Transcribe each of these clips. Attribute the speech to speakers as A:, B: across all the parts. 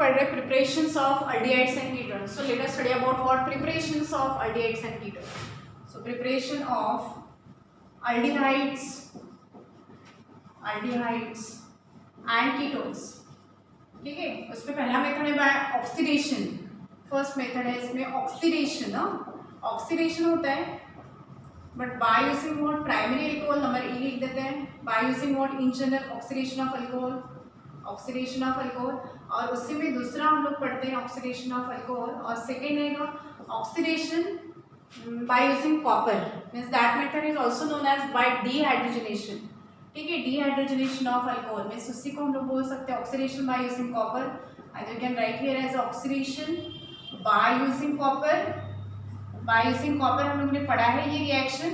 A: पढ़ रहे preparations of aldehydes and ketones. So let us study about what preparations of aldehydes and ketones. So preparation of aldehydes and ketones. ठीक है, उसमें पहला method है bye oxidation. First method है इसमें ऑक्सीडेशन. ऑक्सीडेशन होता है but by using what primary alcohol. Number A लिख देते हैं. By using what in general oxidation of alcohol. Oxidation of alcohol. और उसी में दूसरा हम लोग पढ़ते हैं ऑक्सीडेशन ऑफ अल्कोहल. और सेकेंड है oxidation by using copper. Means that method is also known as by dehydrogenation. ठीक है, डीहाइड्रोजनेशन ऑफ अल्कोहल मीन्स उसी को हम लोग बोल सकते हैं oxidation by using copper. And you can write here as oxidation by using copper. By using copper हम लोगों ने पढ़ा है ये रिएक्शन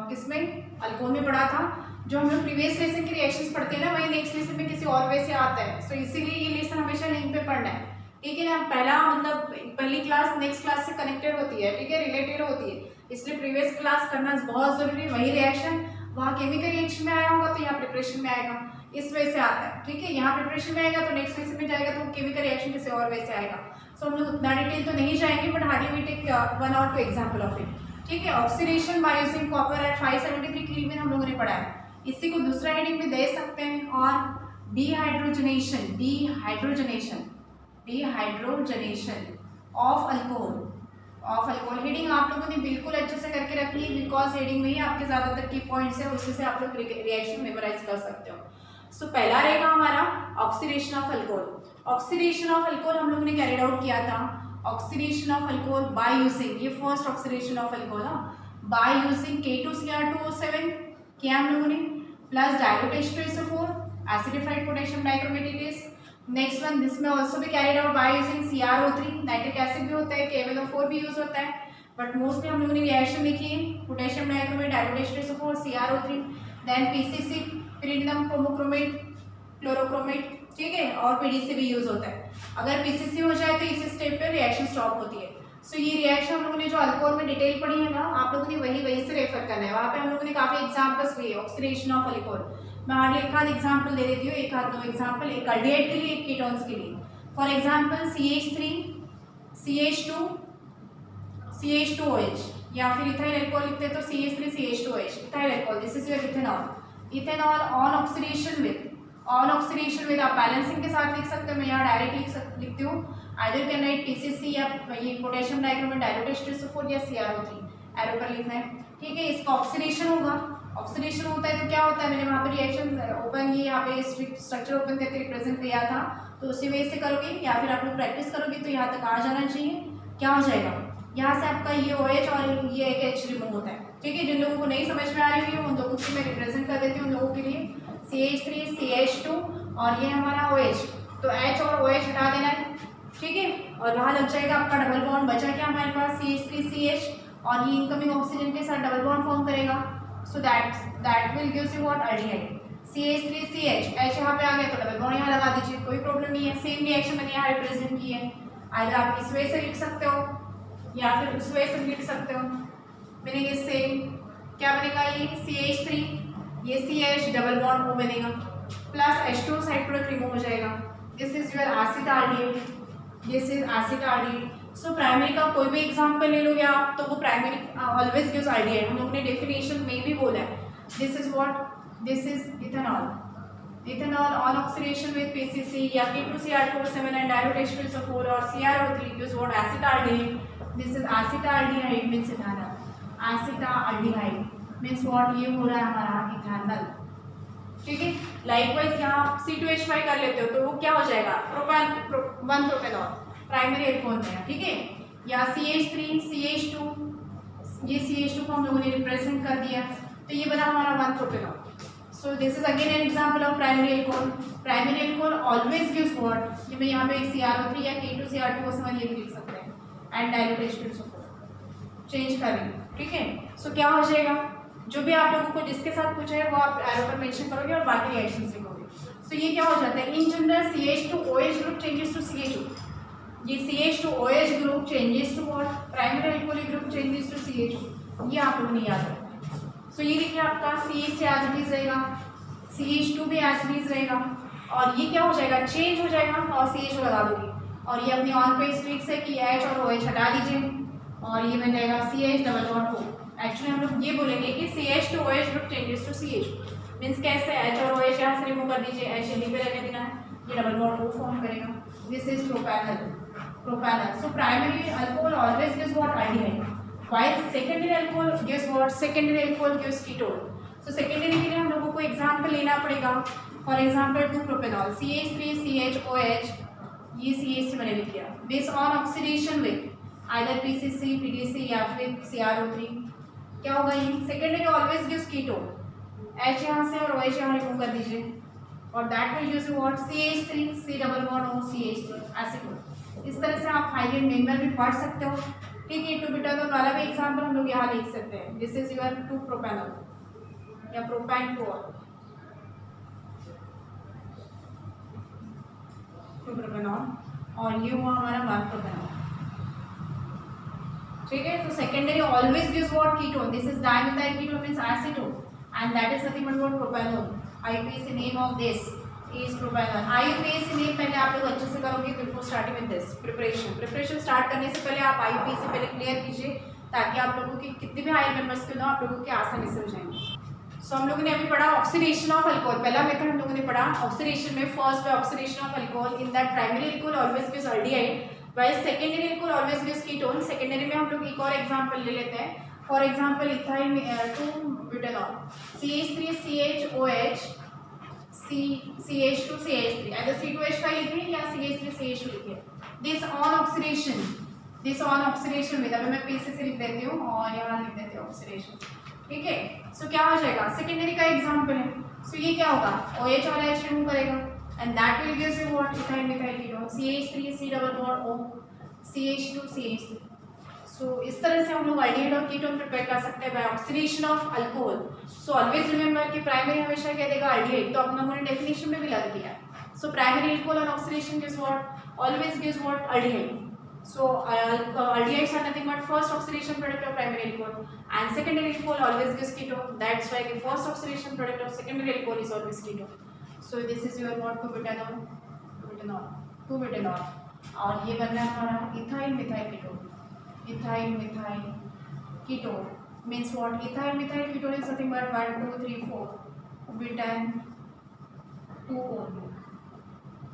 A: किसमें, अल्कोहल में पढ़ा था. जो हम लोग प्रीवियस लेसन की रिएक्शंस पढ़ते हैं ना, वही नेक्स्ट लेसन में किसी और वे से आता है. सो इसीलिए ये लेसन हमेशा लिंक पे पढ़ना है. ठीक है ना, पहला मतलब पहली क्लास नेक्स्ट क्लास से कनेक्टेड होती है. ठीक है, रिलेटेड होती है. इसलिए प्रीवियस क्लास करना बहुत जरूरी है. वही रिएक्शन वहाँ केमिकल रिएक्शन में आया होगा तो यहाँ प्रिपरेशन में आएगा. इस वे से आता है. ठीक है, यहाँ प्रिपरेशन में आएगा तो नेक्स्ट लेसन में जाएगा तो केमिकल रिएक्शन किसी और वे से आएगा. सो हम लोग उतना डिटेल तो नहीं जाएंगे but hardly we take 1 or 2 example of it. ठीक है, oxidation by using copper at 573 kelvin हम लोगों ने पढ़ा है. इसी को दूसरा हेडिंग में दे सकते हैं. और डीहाइड्रोजनेशन ऑफ अल्कोहल हेडिंग आप लोगों ने बिल्कुल अच्छे से करके रखी है बिकॉज हेडिंग में ही आपके ज्यादातर की पॉइंट्स है. उसी से आप लोग रिएक्शन मेमोराइज कर सकते हो. सो पहला रहेगा हमारा oxidation of alcohol. Oxidation of alcohol हम लोगों ने कैरिड आउट किया था. Oxidation of alcohol by using, ये first oxidation of alcohol by using K2Cr2O7 किया हम लोगों ने, plus dilute H2SO4 acidified potassium dichromate it is. Next one this में ऑल्सो भी carried out by using CrO3. Nitric acid भी होता है, KMnO4 भी यूज होता है बट मोस्टली हम लोगों ने रिएक्शन लिखी है potassium dichromate, dilute H2SO4, CrO3, then PCC pyridinum chromochromate, chlorochromate. ठीक है, और PDC भी यूज होता है. अगर PCC हो जाए तो इस स्टेप पे रिएक्शन स्टॉप होती है. सो ये रिएक्शन हम लोगों ने जो अल्कोहल में डिटेल पढ़ी है ना, आप लोगों ने वही से रेफर करना है. वहाँ पे हम लोगों ने काफी एग्जांपल्स लिए ऑक्सीडेशन ऑफ अल्कोहल. मैं हार्डली एक आध एग्जांपल दे देती हूँ, एक आध दो एग्जांपल, एक अल्डिहाइड के लिए एक कीटोन्स के लिए. For example CH3 CH2 CH2OH या फिर इथाइल अल्कोहल लिखते हैं तो CH3 CH2OH ethyl alcohol. This is your ethanol on oxidation with आप बैलेंसिंग के साथ लिख सकते हो. मैं यहाँ डायरेक्ट लिखती हूँ. आइदर कैन राइट PCC या ये पोटेशियम डाइक्रोमेट, डाइल्यूट H2SO4 या CrO3 एरो पर लिखना है. ठीक है, इसका ऑक्सीडेशन होगा. ऑक्सीडेशन होता है तो क्या होता है, मैंने वहाँ पे रिएक्शन ओपन ये यहाँ पे स्ट्रक्चर ओपन करके रिप्रेजेंट किया था तो उसी वे से करोगे या फिर आप लोग प्रैक्टिस करोगे तो यहाँ तक आ जाना चाहिए. क्या हो जाएगा, यहाँ से आपका ये OH और ये एक H रिमूव होता है. ठीक है, जिन लोगों को नहीं समझ में आ रही है उन लोगों को मैं रिप्रेजेंट कर देती हूँ. उन लोगों के लिए CH3 CH2 और ये हमारा OH, तो H और OH हटा देना है. ठीक है, और वहाँ लग जाएगा आपका डबल बॉन्ड. बचा क्या हमारे पास CH3 CH और ये इनकमिंग ऑक्सीजन के साथ डबल बॉन्ड फॉर्म करेगा. So that will gives you what, aldehyde. CH3 CH, H यहाँ पे आ गया तो डबल बॉन्ड यहाँ लगा दीजिए, कोई प्रॉब्लम नहीं है. सेम रिएक्शन मैंने यहाँ रिप्रेजेंट की है. आइदर आप इस वे से लिख सकते हो या फिर उस वे से लिख सकते हो. Meaning is same. क्या बनेगा, ये CH3 ये CH डबल बॉन्ड वो बनेगा plus H2 side product remove हो जाएगा. This is your acetaldehyde. This is acetaldehyde. So primary का कोई भी एग्जांपल ले लोगे आप तो वो प्राइमरी ऑलवेज गिव्स अल्डिहाइड. हम लोगों ने डेफिनेशन में भी बोला है. This is what, this is ethanol on oxidation with PCC या K2Cr2O7 एंड डाइल्यूट H2SO4 और CrO3 gives what, acetaldehyde. This is acetaldehyde means ethanol. Acetaldehyde means what, ये हो रहा है हमारा इथेनॉल. ठीक है, लाइकवाइज यहाँ C2H5 कर लेते हो तो वो क्या हो जाएगा, प्रोपेनॉल प्राइमरी अल्कोहल में. ठीक है, या CH3 CH2 ये CH2 को हम लोगों ने रिप्रेजेंट कर दिया तो ये बना हमारा 1-प्रोपेनॉल. So this is again an example of primary alcohol. Primary alcohol always gives what, ये मैं यहाँ पे CrO3 या K2Cr2O7 ये भी लिख सकते हैं एंड डाइल्यूट H2SO4 चेंज कर रही हूँ. ठीक है, सो क्या हो जाएगा, जो भी आप लोगों को जिसके साथ पूछा है वो आप एरो पर मेंशन करोगे और बाकी रिएक्शंस लिखोगे. सो ये क्या हो जाता है, in general CH2OH group changes to CH2. ये CH2OH group changes to what, primary alcoholic group changes to CH2. ये आप लोगों ने याद रखना है. सो ये देखिए आपका CH से एज इट इज रहेगा, CH2 भी एज इट इज रहेगा. और ये क्या हो जाएगा, चेंज हो जाएगा और CH लगा दूंगी। और ये अपनी ऑन पेज ट्रिक्स है कि H और OH हटा दीजिए और ये बन जाएगा CH double bond O। Actually हम लोग ये बोलेंगे कि CH two OH group changes to CH, means कैसे, H और OH यहाँ से रिमूव कर दीजिए, H यहीं पे रहने देना है, ये डबल बॉन्ड O फॉर्म करेगा। This is propanal. So primary alcohol always gives what, aldehyde, while secondary alcohol gives what, secondary alcohol gives ketone. So secondary के लिए हम लोगों को एग्जाम्पल लेना पड़ेगा। फॉर एग्जाम्पल 2-प्रोपेनॉल, CH3CHOH, ये CH मैंने लिख दिया। Based on oxidation with either PCC, PDC या फिर CrO3, क्या होगा, ये secondary always gives ketone. H यहाँ से और OH यहाँ रिमूव कर दीजिए और that will gives what, CH3, C double bond O, CH3 acid. इस तरह से आप हाइड्रोजन मेंबर भी पढ़ सकते हो। ठीक है, 2-बुटानोल वाला भी एग्जाम्पल हम लोग यहाँ लिख सकते हैं। दिस इज योर 2-प्रोपेनॉल या प्रोपैन टोल, 2-प्रोपेनॉल और ये हुआ हमारा 1-प्रोपेनॉल। ठीक है, तो secondary always gives what, ketone. This is dimethyl ketone means acetone and that is nothing but what, propanol। IUPAC name of this is propanol। IUPAC name पहले आप लोग अच्छे से करोगे before starting with this preparation start करने से पहले आप IUPAC पहले क्लियर कीजिए ताकि आप लोगों की कितने भी हायर मेंबर्स क्यों ना आप लोगों के आसानी से हो जाएंगे। सो हम लोगों ने अभी पढ़ा ऑक्सीडेशन ऑफ अल्कोहल। पहला मेथड हम लोगों ने पढ़ा ऑक्सीडेशन में, first by oxidation of alcohol in that primary alcohol always gives aldehyde while secondary alcohol always gives ketone. Secondary में हम लोग एक और एग्जांपल ले लेते हैं। फॉर एग्जाम्पल इथाइल 2-बुटानॉल, CH3CHOH, CH2CH3, either C2H5 लिखिए या CH3CH2 लिखिए। दिस ऑन ऑक्सीडेशन विद, अभी मैं PCC लिख देती हूँ और यहाँ लिख देती हूँ ऑक्सीडेशन। ठीक है, सो क्या हो जाएगा, सेकेंडरी का एग्जाम्पल है। सो ये क्या होगा, OH और H रिमूव करेगा and that will gives you what, ethyl methyl ketone, CH3, C double bond O, CH2, CH3। सो इस तरह से हम लोग एल्डिहाइड और कीटोन प्रिपेयर कर सकते हैं by oxidation of alcohol. So always remember कि प्राइमरी हमेशा क्या देगा, एल्डिहाइड, तो अपना हमने डेफिनेशन में भी लग दिया है। सो primary alcohol on oxidation gives what, always gives what, aldehyde. So aldehydes are nothing but first oxidation product of primary alcohol and secondary alcohol always gives ketone. That's why the first oxidation product of secondary alcohol is always ketone. So this is your what, 2-butanol, 2-butanol और ये बन रहा है हमारा ethyl methyl ketone. Ethyl methyl ketone means what, ethyl methyl ketone is nothing but 1 2 3 4 butan 2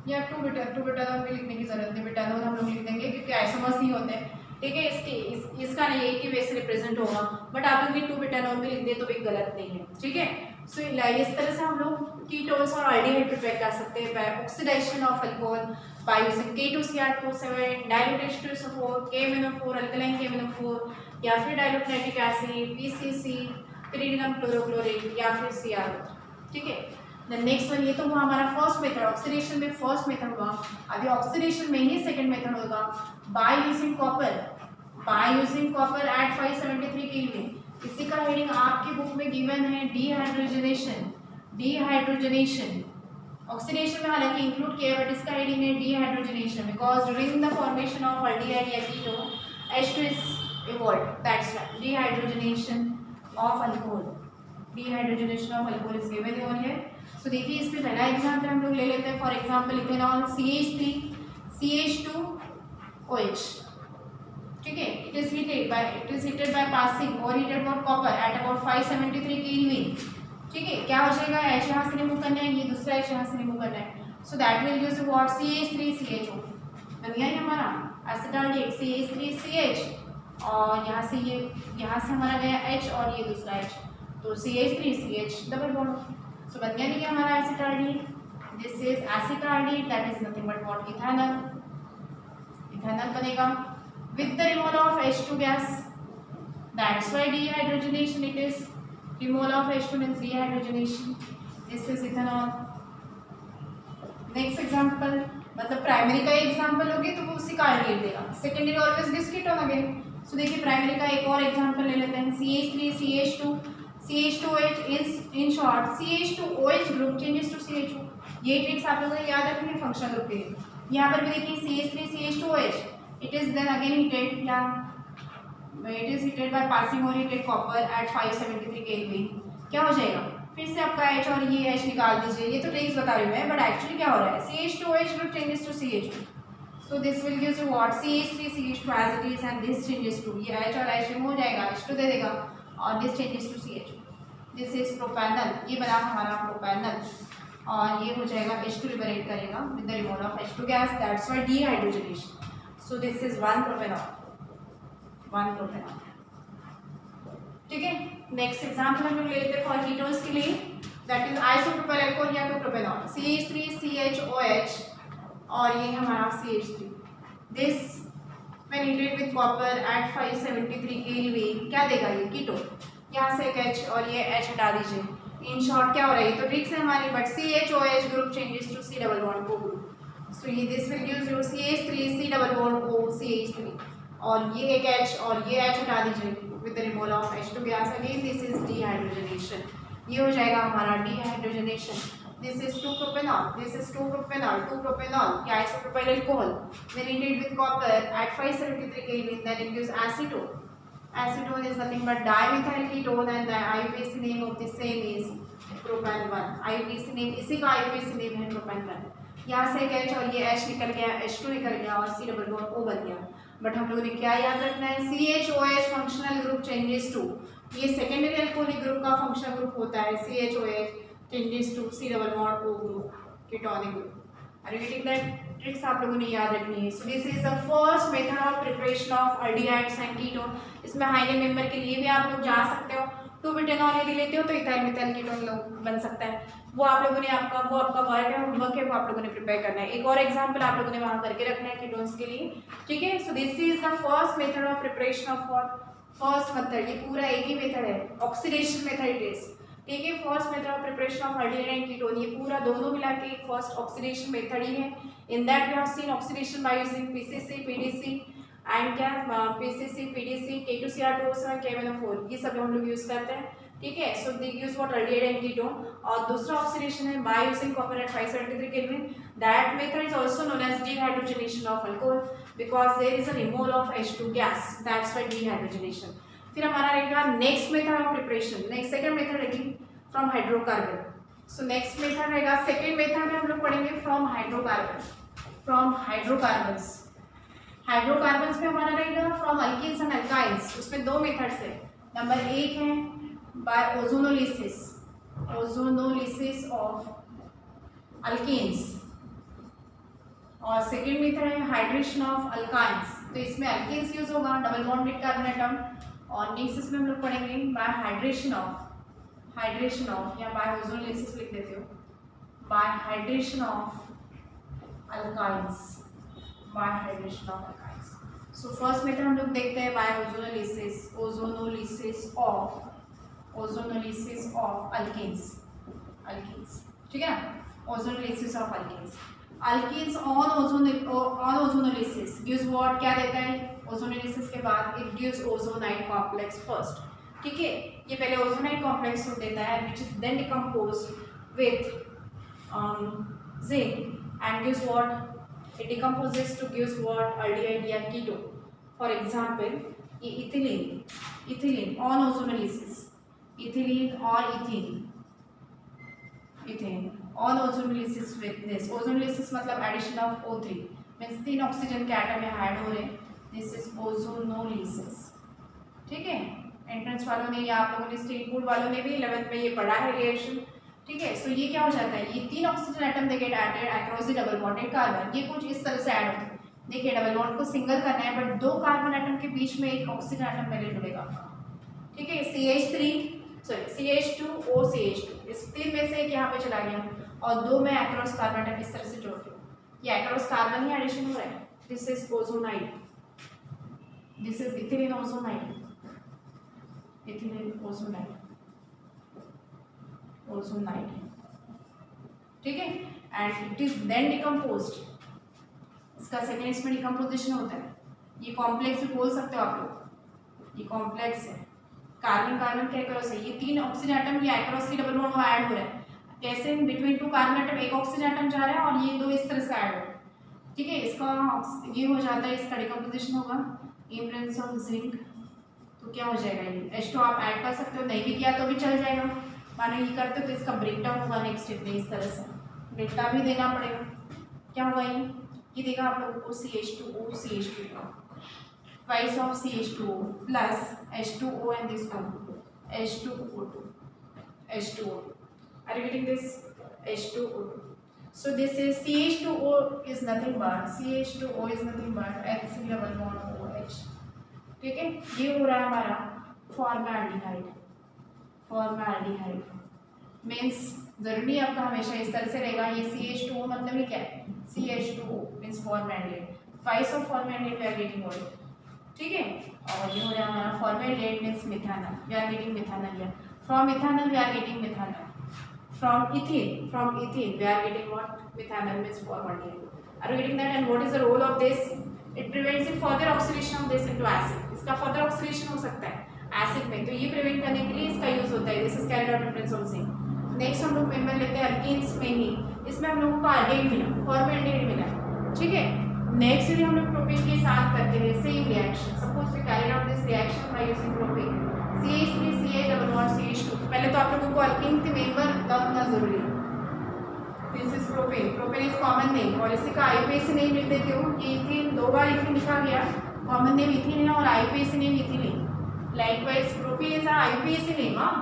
A: या 2-बुटानॉल भी लिखने की जरूरत नहीं, बुटानॉल हम लोग लिख देंगे क्योंकि आइसोमर्स नहीं होते हैं। ठीक है, इसका नहीं एक ही वे से रिप्रेजेंट होगा, बट आप लोग 2-बुटानॉल भी लिख दे तो भी गलत नहीं है। ठीक है, सो इस तरह से हम लोग कीटोन्स और एल्डिहाइड प्रिपेयर कर सकते हैं by oxidation of alcohol by using K2Cr47, dilute H2SO4, KMnO4, alkaline KMnO4 या फिर dilute nitric acid, PCC, pyridinum chlorochromate या फिर CrO। ठीक है, द नेक्स्ट वन, ये तो हुआ हमारा फर्स्ट मेथड, ऑक्सीडेशन में फर्स्ट मेथड हुआ। अभी ऑक्सीडेशन में ही सेकंड मेथड होगा by using copper at 573 kelvin. इसी का हेडिंग आपकी बुक में गिवन है, डीहाइड्रोजनेशन। ऑक्सीडेशन में हालांकि इंक्लूड किया बट इसका हेडिंग है dehydrogenation because during the formation of aldehyde या ketone H2 is evolved, that's why dehydrogenation of alcohol, dehydrogenation of alcohol is given over here। तो देखिए इसमें पहला एग्जाम्पल हम लोग ले लेते हैं। For example ethanol CH3 CH2OH। ठीक है, it is heated by passing और heated by copper at about 573 kelvin. ठीक है, क्या हो जाएगा, H यहाँ से रिमूव करना है, ये दूसरा H यहाँ से रिमूव करना है। So that will give you what, CH3CHO बन गया ये हमारा एसिटाल्डिहाइड CH3CH और यहाँ से हमारा गया H और ये दूसरा H, तो CH3CH डबल बॉन्ड। सो बन गया नहीं हमारा acetaldehyde. This is acetaldehyde, that is nothing but what, ethanol बनेगा with the removal of H2 gas, that's why dehydrogenation it is, removal of H2 means dehydrogenation। this is ethanol। next example, मतलब primary का example लोगे तो वो उसी का aldehyde देगा, secondary always gives ketone again. So देखिए प्राइमरी का एक और एग्जांपल ले लेते हैं, CH3CH2OH is in short CH2OH group changes to CHO। ये ट्रिक्स आप लोगों को याद रखनी है फंक्शनल ग्रुप के लिए। यहाँ पर भी देखिए CH3CH2OH, it is then again heated, yeah, it is heated by passing over heated copper at 573 Kelvin। क्या हो जाएगा, फिर से आपका H और ये H निकाल दीजिए, ये तो ट्रिक्स बता रही हूँ मैं, बट एक्चुअली क्या हो रहा है, CH2OH group changes to CH2, so this will gives you what, CH3CH2 as it is and this changes to, ये H और H रिमूव हो जाएगा, H2 दे देगा और this changes to CH2, this is propanal, ये बना हमारा प्रोपेनल और ये हो जाएगा H2 लिबरेट करेगा with the removal of H2 gas, that's why dehydrogenation, so this is 1 propanol. ठीक है, नेक्स्ट एग्जांपल हम लोग लेते हैं फॉर कीटोन्स के लिए, दैट इज आइसोप्रोपाइल अल्कोहल या 2 प्रोपेनॉल, CH3CHOH और ये हमारा CH3, this when heated with copper at 573 kelvin क्या देगा ये कीटोन, यहाँ से एक H और ये H हटा दीजिए, इन शॉर्ट क्या हो रहा है, तो ट्रिक्स है हमारी, but CHOH group changes to C double bond O group, so ये this will give you CH3 C double bond O CH3 और ये एक H और ये H हटा दीजिए with the removal of H2 gas, again this is dehydrogenation, ये हो जाएगा हमारा dehydrogenation, this is 2 propanol, this is 2 propanol, 2 propanol या isopropyl alcohol when heated with copper at 573 kelvin then it gives acetone, acetone is nothing but dimethyl ketone and the IUPAC name of the same is propan1, IUPAC name इसी का IUPAC name है propan1, यहाँ से एक H और ये H निकल गया, H2 निकल गया और C डबल बॉन्ड O बन गया, बट हम लोगों ने क्या याद रखना है, CHOH functional group changes to, ये सेकेंडरी अल्कोहलिक ग्रुप का फंक्शनल ग्रुप होता है, CHOH changes to C double bond O group ketonic group, are you getting that, tricks आप लोगों ने याद रखनी है। So this is the first method of preparation of aldehydes and ketone, इसमें हाइड्रोजन मेंबर के लिए भी आप लोग जा सकते हो, 2 बुटेनॉल यदि लेते हो तो इथाइल मिथाइल कीटोन लोग बन सकता है, वो आप लोगों ने वो आपका वर्क है, होमवर्क है, वो आप लोगों ने प्रिपेयर करना है, एक और एग्जांपल आप लोगों ने वहां करके रखना है कीटोन्स के लिए, ठीक है। So this is the first method of preparation of what, first method, ये पूरा एक ही मेथड है, ऑक्सीडेशन मेथड इट इज, ठीक है, first method of preparation of aldehyde and ketone, ये पूरा दोनों मिला के एक फर्स्ट ऑक्सीडेशन मेथड ही है, in that we have seen oxidation by using PCC PDC and क्या PCC PDC K2Cr2O7 KMnO4, ये सब हम लोग यूज करते हैं, ठीक है। So they use what aldehyde and ketone, और दूसरा ऑक्सीडेशन है by using copper at 573 kelvin, that method is also known as dehydrogenation of alcohol because there is a removal of H2 gas, that's why dehydrogenation. फिर हमारा रहेगा next method of preparation, next second method रहेगी from hydrocarbon, so next method रहेगा second method में हम लोग पढ़ेंगे from hydrocarbon, from hydrocarbons, hydrocarbons में हमारा रहेगा फ्रॉम अल्कीन्स एंड अल्काइन्स, उसमें 2 मेथड्स है, नंबर 1 है by ozonolysis, ozonolysis of alkenes, और सेकेंड मेथड है हाइड्रेशन ऑफ अल्काइन्स, तो इसमें अल्कीन्स यूज होगा, double bond with carbon atom, और नेक्स्ट इसमें हम लोग पढ़ेंगे बाय हाइड्रेशन ऑफ या बाय ओजोनोलिसिस लिख देते हो, by hydration of alkynes, by hydration of alkynes. So first method हम लोग देखते हैं बाय ओजोनोलिसिस ऑफ अल्कीन्स, ठीक है ना, ozonolysis of alkenes on ozonolysis gives what, क्या देता है ओजोनोलिसिस के बाद, it gives ozonide complex first, ठीक है, ये पहले ओजोनाइड कॉम्प्लेक्स देता है which is then decomposed with zinc and gives what, it decomposes to gives what, aldehyde या ketone, for example ये इथिलीन on ozonolysis, इथिलीन और ethane on ozonolysis with this, ozonolysis मतलब addition of O3 means 3 oxygen के atom में add हो रहे हैं, this is ozonolysis, ठीक है। एंट्रेंस वालों ने या आप लोगों ने स्टेट बोर्ड वालों ने भी 11th में ये पढ़ा है रिएक्शन, ठीक है। सो ये क्या हो जाता है, ये 3 oxygen atom they get added across the double bonded carbon, ये कुछ इस तरह से ऐड होते हैं, देखिए डबल बॉन्ड को सिंगल करना है बट 2 कार्बन एटम के बीच में एक ऑक्सीजन एटम पहले जुड़ेगा, ठीक है, CH2OCH2, इस 3 में से एक यहाँ पे चला गया और 2 में अक्रॉस कार्बन एटम इस तरह से जोड़ दो, ये अक्रॉस कार्बन ही एडिशन हो रहा है, this is ozonide, this is ethylene ozonide, ठीक है, and it is then decomposed, इसका सेकेंड इसमें डिकम्पोजिशन होता है, ये कॉम्प्लेक्स भी बोल सकते हो आप लोग, ये कॉम्प्लेक्स है, कार्बन कार्बन के अक्रॉस है, ये 3 ऑक्सीजन एटम ये अक्रॉस सी डबल बॉन्ड वो ऐड हो रहा है, कैसे बिटवीन 2 कार्बन एटम एक ऑक्सीजन एटम जा रहा है और ये 2 इस तरह से ऐड हो रहा है, ठीक है, इसका ये हो जाता है, इसका डिकम्पोजिशन होगा इन प्रेजेंस ऑफ जिंक, तो क्या हो जाएगा ये H2 आप ऐड कर सकते हो, नहीं भी किया तो भी चल जाएगा, मानो ये करते हो तो इसका ब्रेकडाउन होगा नेक्स्ट स्टेप में इस तरह से, डेल्टा भी देना पड़ेगा। क्या होगा ये देगा आप लोगों को CH2O CH2 twice of CH2O plus H2O and this one H2O2 H2O. Are you getting this? H2O2. So this is CH2O is nothing but CH2O is nothing but HC double bond OH. ठीक है, ये हो रहा है हमारा formaldehyde. Formaldehyde means जरूरी नहीं आपका हमेशा इस तरह से रहेगा। ये CH2O मतलब ये क्या है? CH2O means formaldehyde. twice of formaldehyde we are getting oil, ठीक है। और ये हो रहा है हमारा formaldehyde means methanal, we are getting methanal here. From methanal we are getting methanal. From ethene we are getting what? Methanol means formaldehyde. Are you getting that? And what is the role of this? It prevents the further oxidation of this into acid. इसका further oxidation हो सकता है acid में, तो ये prevent करने के लिए इसका यूज होता है। This is carried out in principle से। नेक्स्ट हम लोग मेंबर लेते हैं अल्कीन्स में ही, इसमें हम लोगों को आल्डेहाइड मिला, फॉर्मल्डिहाइड मिला, ठीक है। नेक्स्ट यदि हम लोग प्रोपेन के साथ करते हैं same reaction, suppose we carried out this reaction by using propene CH3CH double bond CH2। पहले तो आप लोगों को अल्कीन के मेंबर जानना जरूरी है। This is propane, propane is common name और इसी का IUPAC नेम लिख देती हूँ कि इथीन, दो बार इथीन लिखा गया, कॉमन नेम इथीन है और IUPAC नेम इथीन है। Likewise propane is IUPAC name, हां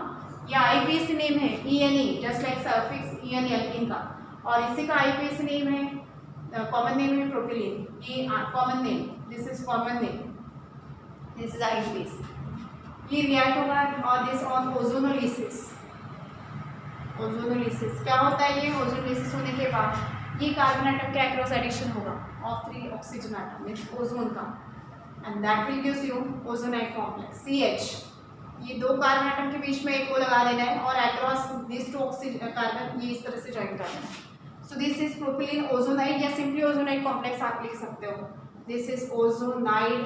A: ये IUPAC नेम है ENE, just like suffix ENE alkyne का, और इसी का IUPAC नेम है, कॉमन नेम है प्रोपिलीन, ये common name, this is common name, this is IUPAC। ये रिएक्ट होगा और दिस ऑन ओजोनोलिसिस। ओजोनोलिसिस क्या होता है? ये ओजोनोलिसिस होने के बाद ये कार्बन एटम के अक्रॉस एडिशन होगा of 3 oxygen atom means ozone का, and that will gives you ozonide complex CH। ये दो कार्बन एटम के बीच में एक को लगा देना है और अक्रॉस दिस 2 ऑक्सीजन कार्बन ये इस तरह से जॉइन कर देना है। So this is propylene ozonide या सिंपली ओजोनाइड कॉम्प्लेक्स आप लिख सकते हो। दिस इज ओजोनाइड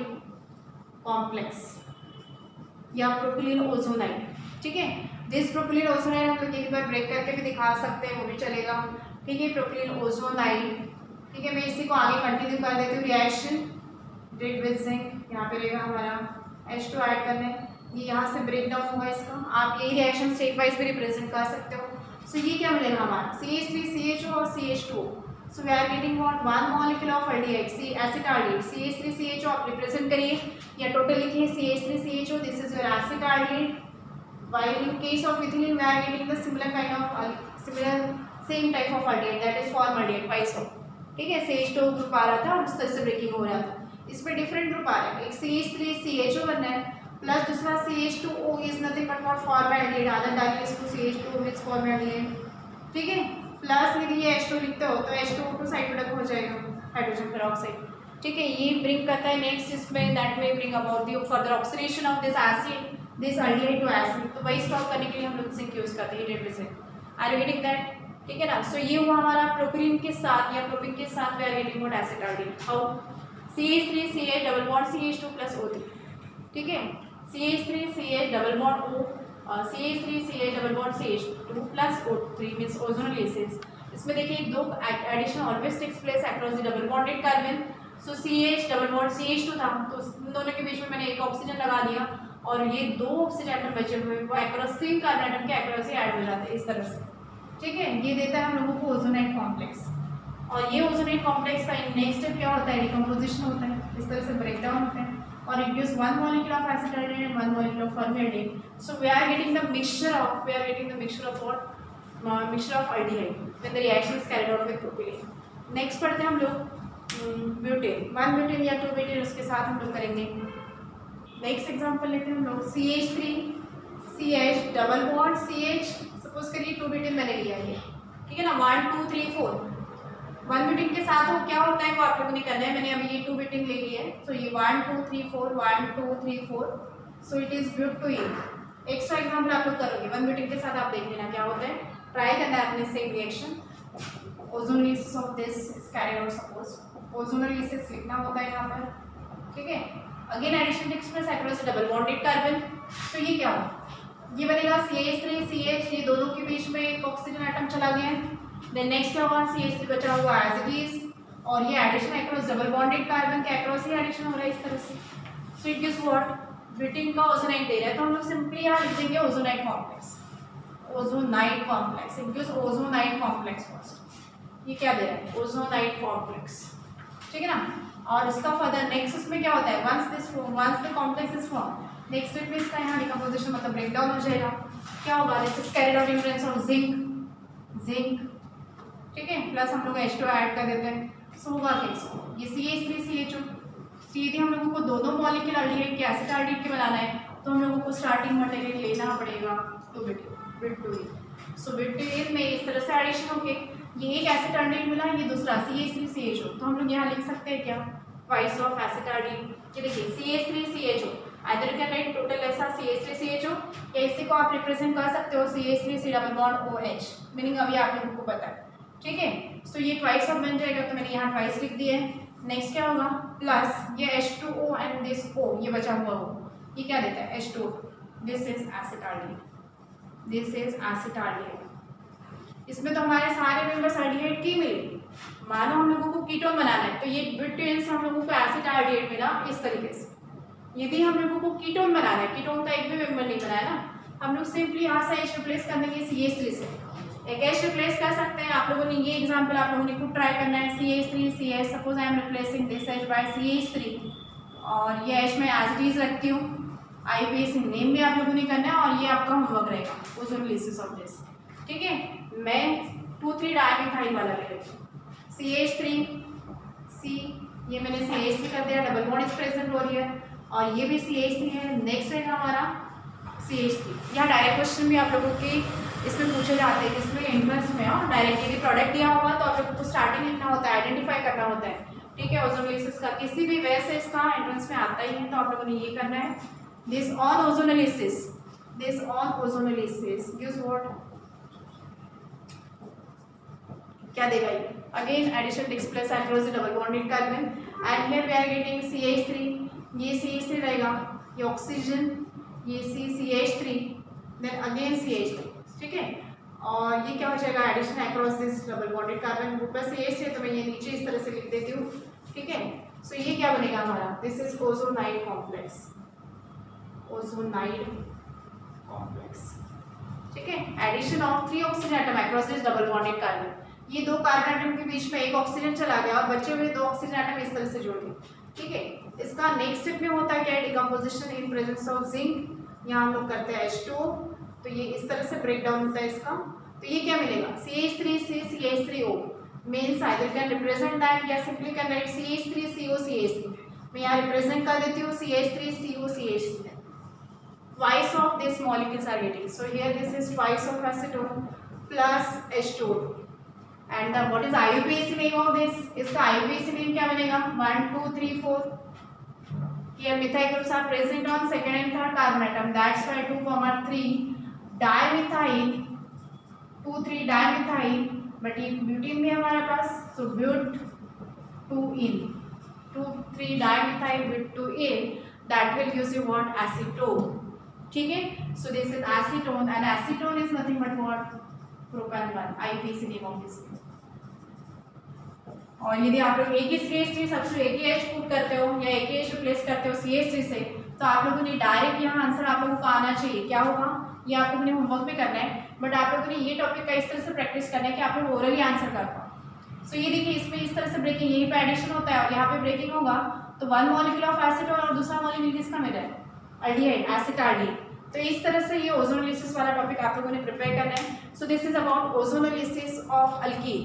A: कॉम्प्लेक्स या प्रोपिलीन ओजोनाइड, ठीक है। दिस प्रोपिलीन ओजोनाइड हम लोग एक बार ब्रेक करके भी दिखा सकते हैं, वो भी चलेगा, ठीक है। प्रोपिलीन ओजोनाइड, ठीक है। मैं इसी को आगे कंटिन्यू कर देती हूँ। रिएक्शन डिड विद जिंक, यहाँ पे रहेगा हमारा H2 ऐड करने, ये यहाँ से ब्रेक डाउन होगा इसका। आप यही रिएक्शन स्टेट वाइज भी रिप्रेजेंट कर सकते हो। सो ये क्या मिलेगा हमारा CH3CHO और CH2। So we are getting what? 1 molecule of aldehyde see acetaldehyde CH3CHO आप रिप्रेजेंट करिए या टोटल लिखिए CH3CHO, this is your acetaldehyde. while in case of ethylene we are getting the similar kind of same type of aldehyde, that is formaldehyde twice of, ठीक है। CH2 group आ रहा था और उस तरह से ब्रेकिंग हो रहा था। इसमें डिफरेंट ग्रुप आ रहा है, एक CH3CHO बनना है प्लस दूसरा CH2O is nothing but not formaldehyde, आदत डालिए इसको CH2O मींस फॉर्मल्डिहाइड, ठीक है। प्लस यदि ये H2 लिखते हो तो H2O2 साइड प्रोडक्ट हो जाएगा हाइड्रोजन पेरोक्साइड, ठीक है। ये ब्रिंग करता है नेक्स्ट इसमें दैट में bring about the further oxidation of this acid, this aldehyde to acid. तो वही स्टॉप करने के लिए हम लोग जिंक यूज करते हैं represent. Are you getting that? ठीक है ना। सो ये हुआ हमारा प्रोपिलीन के साथ या प्रोपिन के साथ we are getting what? Acetaldehyde. How? CH3CH double bond CH2 plus O3, ठीक है। CH3CH double bond O, CH3CH double bond CH2 plus O3 means ozonolysis. इसमें देखिए दो addition always takes place across the double bonded carbon. So CH double bond CH2 था तो इन दोनों के बीच में मैंने एक ऑक्सीजन लगा दिया और ये दो ऑक्सीजन एटम बचे हुए वो अक्रॉस सेम कार्बन एटम के अक्रॉस ही ऐड हो जाते हैं इस तरह से, ठीक है। ये देता है हम लोगों को ओजोनाइड कॉम्प्लेक्स और ये ओजोनाइड कॉम्प्लेक्स का नेक्स्ट स्टेप क्या होता है? डिकम्पोजिशन होता है, इस तरह से ब्रेक डाउन होता है और it gives 1 molecule of acetaldehyde and 1 molecule of formaldehyde. So we are getting the mixture of what? Mixture of aldehyde when the reaction is carried out with propylene. Next पढ़ते हैं हम लोग butane, 1 butane या 2 butane उसके साथ हम लोग करेंगे। नेक्स्ट एग्जांपल लेते हैं हम लोग CH3CH double bond CH, suppose करिए 2 ब्यूटेन मैंने लिया है, ठीक है ना। 1 2 3 4 1 ब्यूटेन के साथ वो क्या होता है वो आप लोगों ने करना है। मैंने अभी ये 2 ब्यूटेन ले लिया है, तो ये 1 2 3 4 1 2 3 4, so it is butane. Extra example आप लोग करोगे 1 ब्यूटेन के साथ, आप देख लेना क्या होता है, ट्राई करना है अपने same reaction. Ozonolysis of this is carried out, suppose ozonolysis लिखना होता है यहाँ पर, ठीक है। Again addition takes place across double bonded carbon, तो ये क्या होगा? ये बनेगा CH3CH, ये दोनों के बीच में एक ऑक्सीजन एटम चला गया है। देन नेक्स्ट क्या होगा? CH3 बचा हुआ एज इट इज और ये addition across double bonded carbon के अक्रॉस ही एडिशन हो रहा है इस तरह से। So it gives what? Butane का ओजोनाइड दे रहा है, तो हम लोग सिंपली यहाँ लिख देंगे ozonide complex. Ozonide complex, includes ozonide complex first. ये क्या दे रहा है? ओजोनाइड कॉम्प्लेक्स, ठीक है ना। और इसका फर्दर नेक्स्ट उसमें क्या होता है, once the complex is form, next step में इसका यहाँ डिकम्पोजिशन मतलब ब्रेकडाउन हो जाएगा। क्या होगा? This is carried out in presence of zinc, ठीक है, प्लस हम लोग H2 ऐड कर देते हैं। सो होगा कैसे? ये CH3CHO, सीधे हम लोगों को दो मॉलिक्यूल अल्डिहाइड के एसिड अल्डिहाइड के बनाना है, तो हम लोगों को स्टार्टिंग मटेरियल लेना पड़ेगा बिट्यूइन। सो बिट्यूइन में इस तरह से एडिशन होके ये एक एसिड अल्डिहाइड मिला, ये दूसरा CH3CHO, तो हम लोग यहाँ लिख सकते हैं क्या? Twice of acid aldehyde. ये देखिए CH3CHO, either you can right total ऐसा CH3CHO, या इसी को आप रिप्रेजेंट कर सकते हो CH3C double bond OH, meaning अभी आप लोगों को पता है, ठीक है। सो ये ट्वाइस ऑफ बन जाएगा, तो मैंने यहाँ ट्वाइस लिख दिया है। नेक्स्ट क्या होगा? प्लस ये H2O एंड दिस O, ये बचा हुआ हो, ये क्या देता है? H2O, this is acetaldehyde, this is acetaldehyde. इसमें तो हमारे सारे मेंबर्स अल्डिहाइड की मिले। मानो हम लोगों को कीटोन बनाना है, तो ये बिट्यूइन से हम लोगों को एसिटाल्डिहाइड मिला इस तरीके से। यदि हम लोगों को कीटोन बनाना है, कीटोन का एक भी मेंबर नहीं बनाया ना, हम लोग सिंपली यहाँ से H रिप्लेस कर देंगे CH3 से, एक H रिप्लेस कर सकते हैं। आप लोगों ने ये एग्जांपल आप लोगों ने खुद ट्राई करना है, CH3CH, suppose I am replacing this H by CH3, और ये H मैं एज इट इज रखती हूँ। IUPAC नेम भी आप लोगों ने करना है, और ये आपका होमवर्क रहेगा, ओजोनोलिसिस ऑफ दिस, ठीक है। मैं 2,3 डायमिथाइल वाला ले लेती हूँ, CH3C, ये मैंने CH3 कर दिया, डबल बॉन्ड इज प्रेजेंट हो रही है, और ये भी CH3 है। नेक्स्ट रहेगा हमारा CH3। यहाँ डायरेक्ट क्वेश्चन भी आप लोगों के इसमें पूछे जाते हैं, जिसमें एंट्रेंस में और डायरेक्ट यदि प्रोडक्ट दिया होगा तो आप लोगों को स्टार्टिंग लिखना होता है, आइडेंटिफाई करना होता है, ठीक है। ओजोनोलिसिस का किसी भी वे से इसका एंट्रेंस में आता ही है, तो आप लोगों ने ये करना है। This on ozonolysis gives what, क्या देगा ये? Again addition takes place across the double bonded carbon, and here we are getting CH3, ये CH3 रहेगा, ये ऑक्सीजन, ये CH3, देन अगेन CH3, ठीक है। और ये क्या हो जाएगा? Addition across this double bonded carbon, ऊपर CH3, तो मैं ये नीचे इस तरह से लिख देती हूँ, ठीक है। सो ये क्या बनेगा हमारा? दिस इज ओजोनाइड कॉम्प्लेक्स, ठीक है। Addition of 3 oxygen atom across this double bonded carbon, ये 2 कार्बन एटम के बीच में एक ऑक्सीजन चला गया और बचे हुए 2 ऑक्सीजन एटम इस तरह से जोड़ दिए, ठीक है। इसका नेक्स्ट स्टेप में होता है क्या? Decomposition in presence of zinc. यहाँ हम लोग करते हैं H2O, तो ये इस तरह से ब्रेक डाउन होता है इसका, तो ये क्या मिलेगा? CH3C CH3O, means either can represent that या simply can write CH3CO CH3। मैं यहाँ रिप्रेजेंट कर देती हूँ CH3CO CH3, twice of this molecules are getting, so here this is twice of acetone plus H2O, and the what is IUPAC name of this? इसका IUPAC name क्या बनेगा? 1 2 3 4, here methyl groups are present on second and third carbon atom, that's why 2,3 dimethyl, 2,3 dimethyl, but ये butene भी हमारे पास, so but2ene, 2,3 dimethyl but2ene, that will gives you what? Acetone, ठीक है। so this is acetone, and acetone is nothing but what? propan 1, IUPAC name of this. और यदि आप लोग एक ही CH3 सबसे एक ही H पुट करते हो या एक ही H रिप्लेस करते हो CH3 से, तो आप लोगों ने डायरेक्ट यहाँ आंसर आप लोगों को आना चाहिए। क्या होगा? ये आप लोगों ने होमवर्क में करना है, बट आप लोगों ने ये टॉपिक का इस तरह से प्रैक्टिस करना है कि आप लोग ओरली आंसर कर पाओ। सो ये देखिए, इसमें इस तरह से ब्रेकिंग, यहीं पे एडिशन होता है और यहाँ पे ब्रेकिंग होगा, तो 1 मॉलिक्यूल ऑफ एसीटोन और दूसरा मॉलिक्यूल किसका मिला है? Aldehyde, acetaldehyde. तो इस तरह से ये ओजोनोलिसिस वाला टॉपिक आप लोगों ने प्रिपेयर करना है। So this is about ozonolysis of alkyne.